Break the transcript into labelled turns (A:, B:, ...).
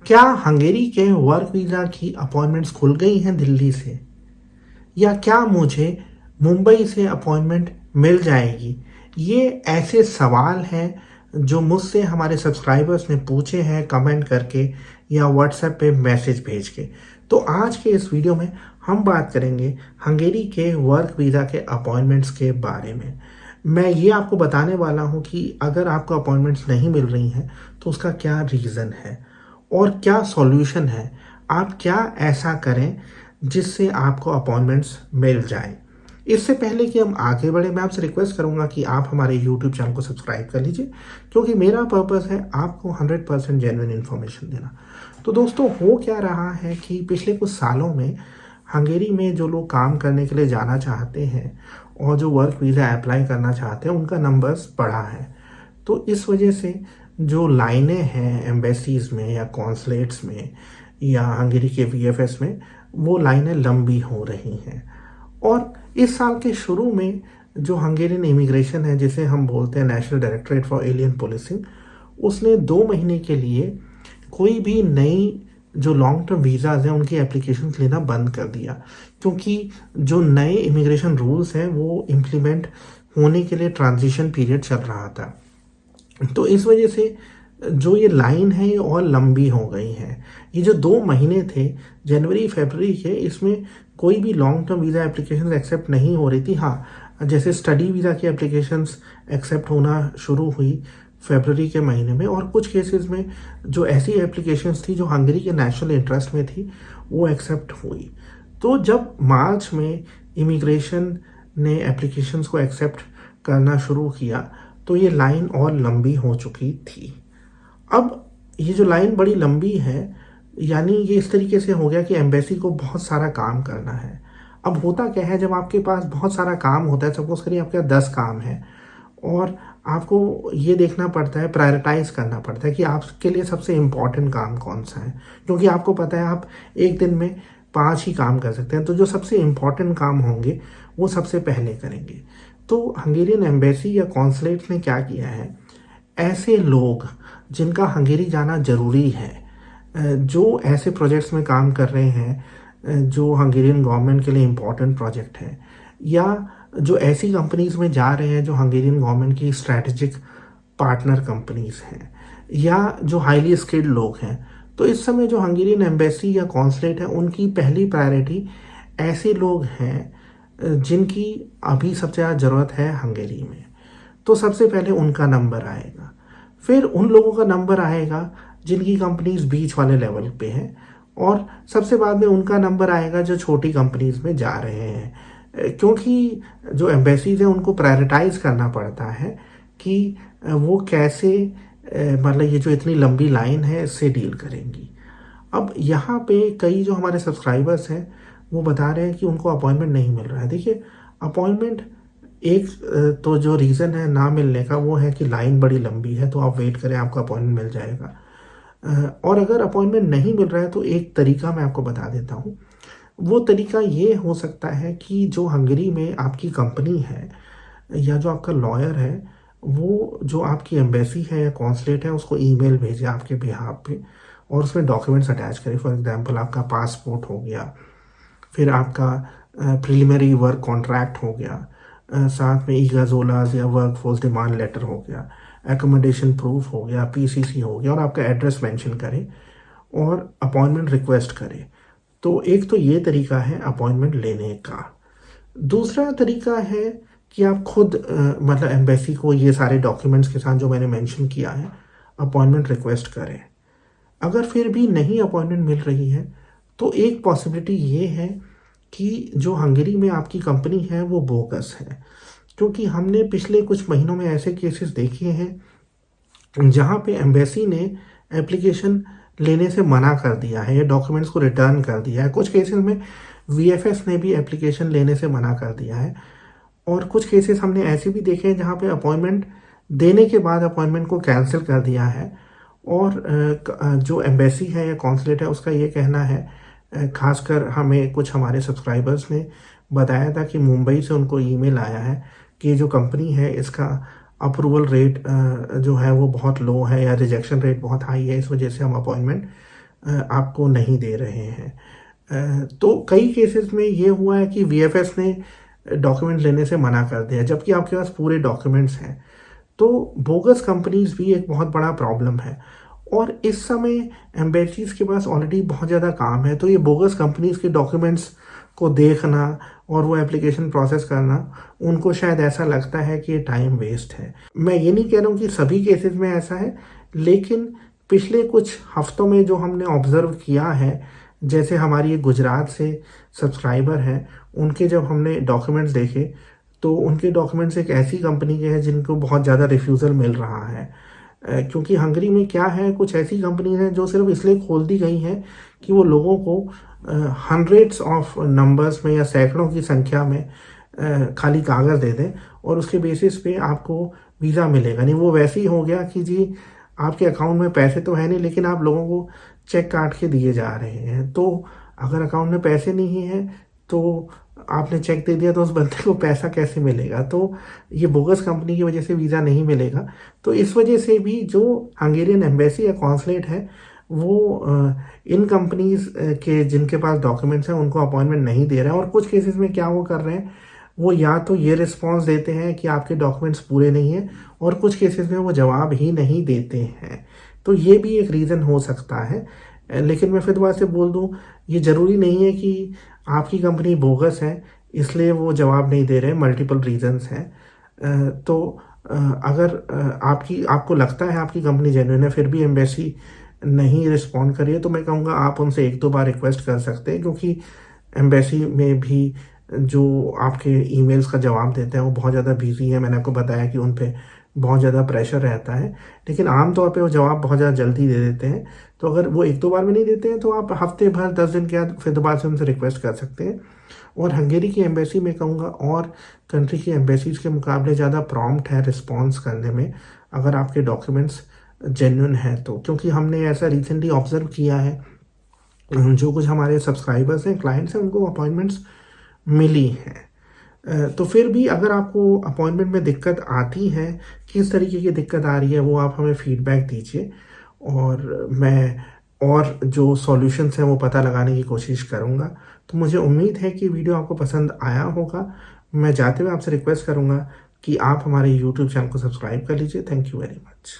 A: क्या हंगेरी के work visa की अपॉइंटमेंट्स खुल गई हैं दिल्ली से, या क्या मुझे मुंबई से अपॉइंटमेंट मिल जाएगी? ये ऐसे सवाल हैं जो मुझसे हमारे सब्सक्राइबर्स ने पूछे हैं कमेंट करके या व्हाट्सएप पे मैसेज भेज के। तो आज के इस वीडियो में हम बात करेंगे हंगेरी के वर्क वीज़ा के अपॉइंटमेंट्स के बारे में। मैं ये आपको बताने वाला हूँ कि अगर आपको अपॉइंटमेंट्स नहीं मिल रही हैं तो उसका क्या रीज़न है और क्या सॉल्यूशन है। आप क्या ऐसा करें जिससे आपको अपॉइंटमेंट्स मिल जाए। इससे पहले कि हम आगे बढ़े, मैं आपसे रिक्वेस्ट करूंगा कि आप हमारे यूट्यूब चैनल को सब्सक्राइब कर लीजिए, क्योंकि मेरा पर्पस है आपको 100% जेन्युइन इन्फॉर्मेशन देना। तो दोस्तों, हो क्या रहा है कि पिछले कुछ सालों में हंगेरी में जो लोग काम करने के लिए जाना चाहते हैं और जो वर्क वीज़ा अप्लाई करना चाहते हैं उनका नंबर्स बढ़ा है। तो इस वजह से जो लाइनें हैं एम्बेसीज में या कॉन्सुलेट्स में या हंगेरी के वीएफएस में, वो लाइनें लंबी हो रही हैं। और इस साल के शुरू में जो हंगेरियन इमिग्रेशन है, जिसे हम बोलते हैं national directorate for alien policing, उसने 2 महीने के लिए कोई भी नई जो लॉन्ग टर्म वीज़ाज हैं उनकी एप्लीकेशन लेना बंद कर दिया, क्योंकि जो नए इमिग्रेशन रूल्स हैं वो इम्प्लीमेंट होने के लिए ट्रांजिशन पीरियड चल रहा था। तो इस वजह से जो ये लाइन है ये और लंबी हो गई है। ये जो 2 महीने थे, जनवरी फरवरी के, इसमें कोई भी long term visa application accept नहीं हो रही थी। हाँ, जैसे स्टडी वीज़ा की एप्लीकेशंस एक्सेप्ट होना शुरू हुई फरवरी के महीने में, और कुछ केसेस में जो ऐसी एप्लीकेशंस थी जो हंगरी के नेशनल इंटरेस्ट में थी वो एक्सेप्ट हुई। तो जब मार्च में इमिग्रेशन ने एप्लीकेशंस को एक्सेप्ट करना शुरू किया तो ये लाइन और लंबी हो चुकी थी। अब ये जो लाइन बड़ी लंबी है, यानी ये इस तरीके से हो गया कि एम्बेसी को बहुत सारा काम करना है। अब होता क्या है, जब आपके पास बहुत सारा काम होता है, सपोज करिए आपके पास 10 काम है और आपको ये देखना पड़ता है, प्रायोरिटाइज करना पड़ता है कि आपके लिए सबसे इम्पॉर्टेंट काम कौन सा है, क्योंकि आपको पता है आप एक दिन में 5 ही काम कर सकते हैं। तो जो सबसे इम्पॉर्टेंट काम होंगे वो सबसे पहले करेंगे। तो हंगेरियन एम्बेसी या कॉन्सुलेट ने क्या किया है, ऐसे लोग जिनका हंगेरी जाना ज़रूरी है, जो ऐसे प्रोजेक्ट्स में काम कर रहे हैं जो हंगेरियन गवर्नमेंट के लिए इम्पोर्टेंट प्रोजेक्ट हैं, या जो ऐसी कंपनीज में जा रहे हैं जो हंगेरियन गवर्नमेंट की स्ट्रैटेजिक पार्टनर कंपनीज हैं, या जो हाईली स्किल्ड लोग हैं। तो इस समय जो हंगेरियन एम्बेसी या कॉन्सुलेट है, उनकी पहली प्रायोरिटी ऐसे लोग हैं जिनकी अभी सबसे ज़्यादा ज़रूरत है हंगेरी में। तो सबसे पहले उनका नंबर आएगा, फिर उन लोगों का नंबर आएगा जिनकी कंपनीज बीच वाले लेवल पे हैं, और सबसे बाद में उनका नंबर आएगा जो छोटी कंपनीज में जा रहे हैं। क्योंकि जो एम्बेसीज हैं उनको प्रायोरिटाइज करना पड़ता है कि वो कैसे मतलब ये जो इतनी लंबी लाइन है इससे डील करेंगी। अब यहाँ पे कई जो हमारे सब्सक्राइबर्स हैं वो बता रहे हैं कि उनको अपॉइंटमेंट नहीं मिल रहा है। देखिए, अपॉइंटमेंट एक तो जो रीज़न है ना मिलने का वो है कि लाइन बड़ी लंबी है, तो आप वेट करें, आपको अपॉइंटमेंट मिल जाएगा। और अगर अपॉइंटमेंट नहीं मिल रहा है तो एक तरीका मैं आपको बता देता हूँ। वो तरीका ये हो सकता है कि जो हंगरी में आपकी कंपनी है या जो आपका लॉयर है, वो जो आपकी एम्बेसी है या कॉन्सुलेट है उसको ईमेल भेजे आपके बिहाफ पे, और उसमें डॉक्यूमेंट्स अटैच करें। फॉर एग्जांपल, आपका पासपोर्ट हो गया, फिर आपका प्रिलिमिनरी वर्क कॉन्ट्रैक्ट हो गया, साथ में ईगाजोलाज या वर्क फोर्स डिमांड लेटर हो गया, एकोमोडेशन प्रूफ हो गया, पीसीसी हो गया, और आपका एड्रेस मेंशन करें और अपॉइंटमेंट रिक्वेस्ट करें। तो एक तो ये तरीका है अपॉइंटमेंट लेने का। दूसरा तरीका है कि आप खुद मतलब एम्बेसी को ये सारे डॉक्यूमेंट्स के साथ जो मैंने मेंशन किया है अपॉइंटमेंट रिक्वेस्ट करें। अगर फिर भी नहीं अपॉइंटमेंट मिल रही है तो एक पॉसिबिलिटी ये है कि जो हंगरी में आपकी कंपनी है वो बोगस है, क्योंकि हमने पिछले कुछ महीनों में ऐसे केसेस देखे हैं जहाँ पे एम्बेसी ने एप्लीकेशन लेने से मना कर दिया है या डॉक्यूमेंट्स को रिटर्न कर दिया है। कुछ केसेस में वीएफएस ने भी एप्लीकेशन लेने से मना कर दिया है, और कुछ केसेस हमने ऐसे भी देखे हैं जहाँ पे अपॉइंटमेंट देने के बाद अपॉइंटमेंट को कैंसिल कर दिया है। और जो एम्बेसी है या कॉन्सुलेट है उसका ये कहना है, खासकर हमें कुछ हमारे सब्सक्राइबर्स ने बताया था कि मुंबई से उनको ईमेल आया है कि जो कंपनी है इसका अप्रूवल रेट जो है वो बहुत लो है या रिजेक्शन रेट बहुत हाई है, इस वजह से हम अपॉइंटमेंट आपको नहीं दे रहे हैं। तो कई केसेस में ये हुआ है कि वीएफएस ने डॉक्यूमेंट लेने से मना कर दिया, जबकि आपके पास पूरे डॉक्यूमेंट्स हैं। तो बोगस कंपनीज भी एक बहुत बड़ा प्रॉब्लम है, और इस समय एम्बेसीज के पास ऑलरेडी बहुत ज़्यादा काम है, तो ये बोगस कंपनीज के डॉक्यूमेंट्स को देखना और वो एप्लीकेशन प्रोसेस करना, उनको शायद ऐसा लगता है कि ये टाइम वेस्ट है। मैं ये नहीं कह रहा हूँ कि सभी केसेस में ऐसा है, लेकिन पिछले कुछ हफ्तों में जो हमने ऑब्ज़र्व किया है, जैसे हमारी एक गुजरात से सब्सक्राइबर हैं, उनके जब हमने डॉक्यूमेंट्स देखे, तो उनके डॉक्यूमेंट्स एक ऐसी कंपनी के हैं जिनको बहुत ज़्यादा रिफ्यूज़ल मिल रहा है। क्योंकि हंगरी में क्या है, कुछ ऐसी कंपनीज हैं जो सिर्फ इसलिए खोल दी गई हैं कि वो लोगों को हंड्रेड्स ऑफ नंबर्स में या सैकड़ों की संख्या में खाली कागज़ दे दें, और उसके बेसिस पे आपको वीज़ा मिलेगा। नहीं, वो वैसे ही हो गया कि जी आपके अकाउंट में पैसे तो है नहीं, लेकिन आप लोगों को चेक काट के दिए जा रहे हैं। तो अगर अकाउंट में पैसे नहीं हैं, तो आपने चेक दे दिया, तो उस बंदे को पैसा कैसे मिलेगा? तो ये बोगस कंपनी की वजह से वीज़ा नहीं मिलेगा। तो इस वजह से भी जो हंगेरियन एम्बेसी या कॉन्सुलेट है, वो इन कंपनीज के जिनके पास डॉक्यूमेंट्स हैं उनको अपॉइंटमेंट नहीं दे रहा है। और कुछ केसेस में क्या वो कर रहे हैं, वो या तो ये रिस्पॉन्स देते हैं कि आपके डॉक्यूमेंट्स पूरे नहीं हैं, और कुछ केसेस में वो जवाब ही नहीं देते हैं। तो ये भी एक रीज़न हो सकता है। लेकिन मैं फिर दोबारा से बोल दूँ, ये ज़रूरी नहीं है कि आपकी कंपनी बोगस है इसलिए वो जवाब नहीं दे रहे हैं, मल्टीपल रीजंस हैं। तो अगर आपको लगता है आपकी कंपनी जेन्युइन है, फिर भी एम्बेसी नहीं रिस्पॉन्ड करिए, तो मैं कहूँगा आप उनसे एक दो बार रिक्वेस्ट कर सकते हैं, क्योंकि एम्बेसी में भी जो आपके ईमेल्स का जवाब देते हैं वो बहुत ज़्यादा बिजी है। मैंने आपको बताया कि उन पे बहुत ज़्यादा प्रेशर रहता है, लेकिन आमतौर पे वो जवाब बहुत ज़्यादा जल्दी दे देते हैं। तो अगर वो एक दो बार में नहीं देते हैं, तो आप हफ्ते भर 10 दिन के बाद फिर दोबारा से उनसे रिक्वेस्ट कर सकते हैं। और हंगेरी की एम्बेसी में कहूँगा और कंट्री की एम्बेसीज के मुकाबले ज़्यादा प्रॉम्प्ट है रिस्पॉन्स करने में, अगर आपके डॉक्यूमेंट्स जेन्युइन हैं तो। क्योंकि हमने ऐसा रिसेंटली ऑब्जर्व किया है, जो कुछ हमारे सब्सक्राइबर्स हैं, क्लाइंट्स हैं, उनको अपॉइंटमेंट्स मिली हैं। तो फिर भी अगर आपको अपॉइंटमेंट में दिक्कत आती है, किस तरीके की दिक्कत आ रही है, वो आप हमें फीडबैक दीजिए, और मैं और जो सॉल्यूशंस हैं वो पता लगाने की कोशिश करूँगा। तो मुझे उम्मीद है कि वीडियो आपको पसंद आया होगा। मैं जाते हुए आपसे रिक्वेस्ट करूँगा कि आप हमारे यूट्यूब चैनल को सब्सक्राइब कर लीजिए। Thank you very much.